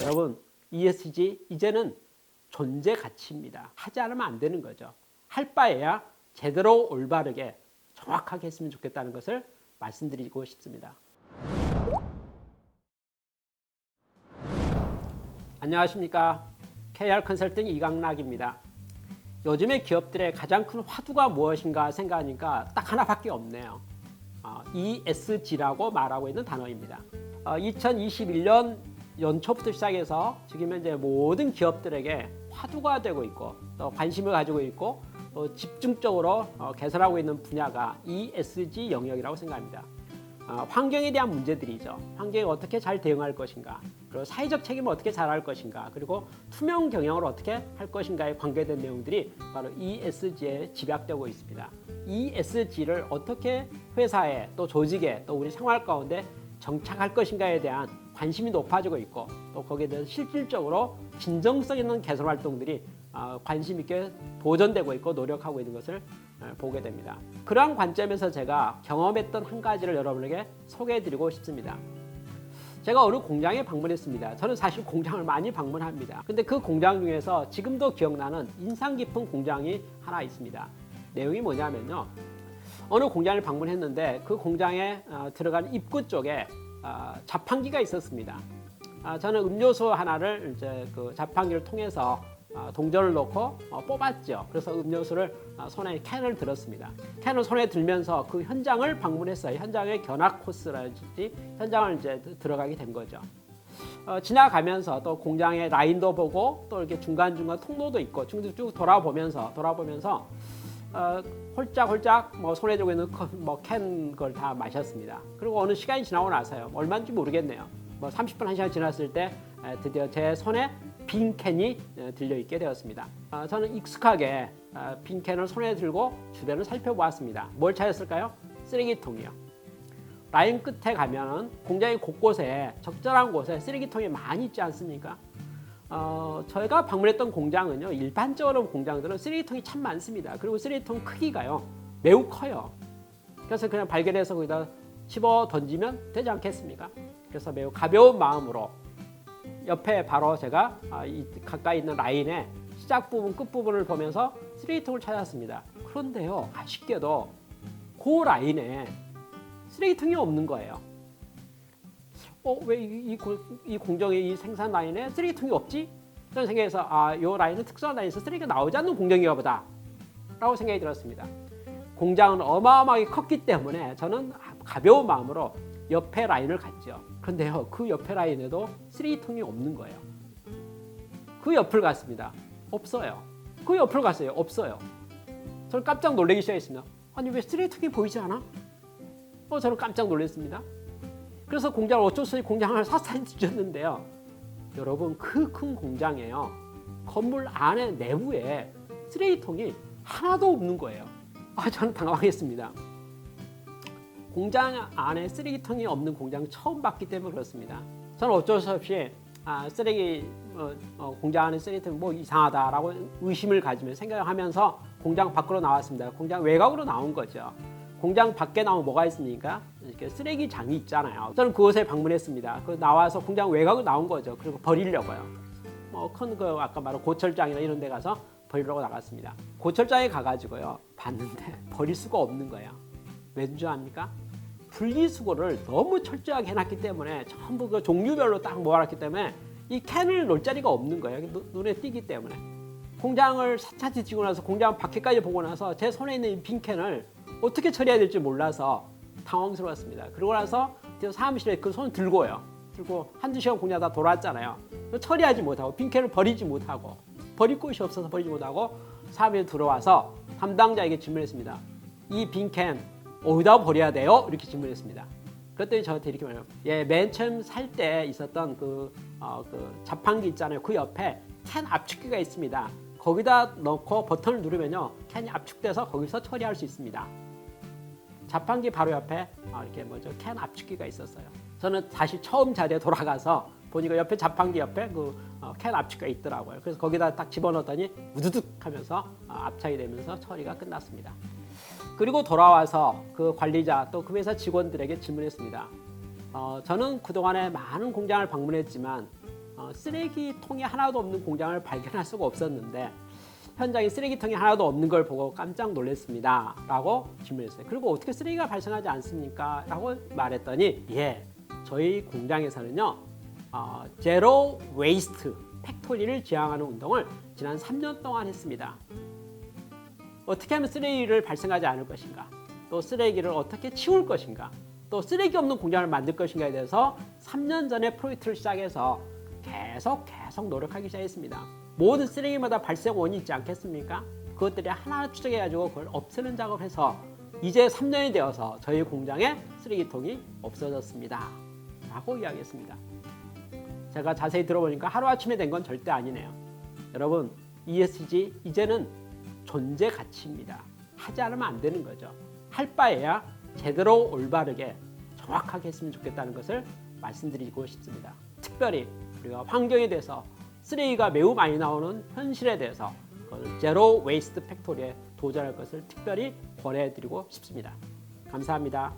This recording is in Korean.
여러분, ESG 이제는 존재 가치입니다. 하지 않으면 안 되는 거죠. 할 바에야 제대로 올바르게 정확하게 했으면 좋겠다는 것을 말씀드리고 싶습니다. 안녕하십니까. KR 컨설팅 이강락입니다. 요즘의 기업들의 가장 큰 화두가 무엇인가 생각하니까 딱 하나밖에 없네요. ESG라고 말하고 있는 단어입니다. 2021년 연초부터 시작해서 지금 현재 모든 기업들에게 화두가 되고 있고 또 관심을 가지고 있고 또 집중적으로 개선하고 있는 분야가 ESG 영역이라고 생각합니다. 환경에 대한 문제들이죠. 환경에 어떻게 잘 대응할 것인가, 그리고 사회적 책임을 어떻게 잘 할 것인가, 그리고 투명 경영을 어떻게 할 것인가에 관계된 내용들이 바로 ESG에 집약되고 있습니다. ESG를 어떻게 회사에 또 조직에 또 우리 생활 가운데 정착할 것인가에 대한 관심이 높아지고 있고 또 거기에 대해서 실질적으로 진정성 있는 개선 활동들이 관심 있게 도전되고 있고 노력하고 있는 것을 보게 됩니다. 그러한 관점에서 제가 경험했던 한 가지를 여러분에게 소개해드리고 싶습니다. 제가 어느 공장에 방문했습니다. 저는 사실 공장을 많이 방문합니다. 근데 그 공장 중에서 지금도 기억나는 인상 깊은 공장이 하나 있습니다. 내용이 뭐냐면요. 어느 공장을 방문했는데 그 공장에 들어간 입구 쪽에 자판기가 있었습니다. 저는 음료수 하나를 이제 그 자판기를 통해서 동전을 넣고 뽑았죠. 그래서 음료수를 손에 캔을 들었습니다. 캔을 손에 들면서 그 현장을 방문했어요. 현장의 견학 코스라든지 현장을 이제 들어가게 된 거죠. 지나가면서 또 공장의 라인도 보고 또 이렇게 중간중간 통로도 있고 쭉 돌아보면서 홀짝홀짝 손에 들고 있는 캔 걸 다 마셨습니다. 그리고 어느 시간이 지나고 나서요. 얼마인지 모르겠네요. 30분, 1시간 지났을 때 드디어 제 손에 빈 캔이 들려있게 되었습니다. 저는 익숙하게 빈 캔을 손에 들고 주변을 살펴보았습니다. 뭘 찾았을까요? 쓰레기통이요. 라인 끝에 가면은 공장의 곳곳에 적절한 곳에 쓰레기통이 많이 있지 않습니까? 저희가 방문했던 공장은요, 일반적으로 공장들은 쓰레기통이 참 많습니다. 그리고 쓰레기통 크기가요, 매우 커요. 그래서 그냥 발견해서 거기다 집어 던지면 되지 않겠습니까? 그래서 매우 가벼운 마음으로 옆에 바로 제가 가까이 있는 라인의 시작 부분, 끝 부분을 보면서 쓰레기통을 찾았습니다. 그런데요, 아쉽게도 그 라인에 쓰레기통이 없는 거예요. 왜 이 공정의 이 생산 라인에 쓰레기통이 없지? 저는 생각해서 이 라인은 특수한 라인에서 쓰레기가 나오지 않는 공정인가 보다 라고 생각이 들었습니다. 공장은 어마어마하게 컸기 때문에 저는 가벼운 마음으로 옆에 라인을 갔죠. 그런데요, 그 옆에 라인에도 쓰레기통이 없는 거예요. 그 옆을 갔습니다. 없어요. 그 옆을 갔어요. 없어요. 저는 깜짝 놀라기 시작했습니다. 아니, 왜 쓰레기통이 보이지 않아? 저는 깜짝 놀랐습니다. 그래서 공장을 어쩔 수 없이 공장을 샅샅이 뒤졌는데요. 여러분, 그 큰 공장에요, 건물 안에 내부에 쓰레기통이 하나도 없는 거예요. 저는 당황했습니다. 공장 안에 쓰레기통이 없는 공장 처음 봤기 때문에 그렇습니다. 저는 어쩔 수 없이 공장 안에 쓰레기통이 이상하다라고 의심을 가지며 생각하면서 공장 밖으로 나왔습니다. 공장 외곽으로 나온 거죠. 공장 밖에 나오면 뭐가 있습니까? 이렇게 쓰레기장이 있잖아요. 저는 그곳에 방문했습니다. 나와서 공장 외곽으로 나온 거죠. 그리고 버리려고요. 큰 거 아까 말한 고철장이나 이런 데 가서 버리려고 나갔습니다. 고철장에 가가지고요, 봤는데 버릴 수가 없는 거예요. 왠 줄 압니까? 분리수거를 너무 철저하게 해놨기 때문에 전부 그 종류별로 딱 모아놨기 때문에 이 캔을 놓을 자리가 없는 거예요. 눈에 띄기 때문에. 공장을 샅샅이 지고 나서 공장 밖에까지 보고 나서 제 손에 있는 이 빈 캔을 어떻게 처리해야 될지 몰라서 당황스러웠습니다. 그러고 나서 사무실에 그 손을 들고 한두 시간 공장 다 돌았잖아요. 처리하지 못하고 빈 캔을 버리지 못하고 버릴 곳이 없어서 버리지 못하고 사무실에 들어와서 담당자에게 질문했습니다. 이 빈 캔 어디다 버려야 돼요? 이렇게 질문했습니다. 그랬더니 저한테 이렇게 말해요. 맨 처음 살 때 있었던 그 자판기 있잖아요. 그 옆에 캔 압축기가 있습니다. 거기다 넣고 버튼을 누르면요, 캔이 압축돼서 거기서 처리할 수 있습니다. 자판기 바로 옆에 이렇게 캔 압축기가 있었어요. 저는 다시 처음 자리에 돌아가서 보니까 옆에 자판기 옆에 캔 압축기가 있더라고요. 그래서 거기다 딱 집어넣었더니 우두둑 하면서 압착이 되면서 처리가 끝났습니다. 그리고 돌아와서 그 관리자 또 그 회사 직원들에게 질문했습니다. 저는 그동안에 많은 공장을 방문했지만 쓰레기통이 하나도 없는 공장을 발견할 수가 없었는데 현장에 쓰레기통이 하나도 없는 걸 보고 깜짝 놀랐습니다 라고 질문했어요. 그리고 어떻게 쓰레기가 발생하지 않습니까? 라고 말했더니 저희 공장에서는요 제로 웨이스트 팩토리를 지향하는 운동을 지난 3년 동안 했습니다. 어떻게 하면 쓰레기를 발생하지 않을 것인가, 또 쓰레기를 어떻게 치울 것인가, 또 쓰레기 없는 공장을 만들 것인가에 대해서 3년 전에 프로젝트를 시작해서 계속 노력하기 시작했습니다. 모든 쓰레기마다 발생 원인이 있지 않겠습니까? 그것들이 하나하나 추적해가지고 그걸 없애는 작업을 해서 이제 3년이 되어서 저희 공장에 쓰레기통이 없어졌습니다 라고 이야기했습니다. 제가 자세히 들어보니까 하루아침에 된 건 절대 아니네요. 여러분, ESG 이제는 존재 가치입니다. 하지 않으면 안 되는 거죠. 할 바에야 제대로 올바르게 정확하게 했으면 좋겠다는 것을 말씀드리고 싶습니다. 특별히 우리가 환경에 대해서 쓰레기가 매우 많이 나오는 현실에 대해서 제로 웨이스트 팩토리에 도전할 것을 특별히 권해드리고 싶습니다. 감사합니다.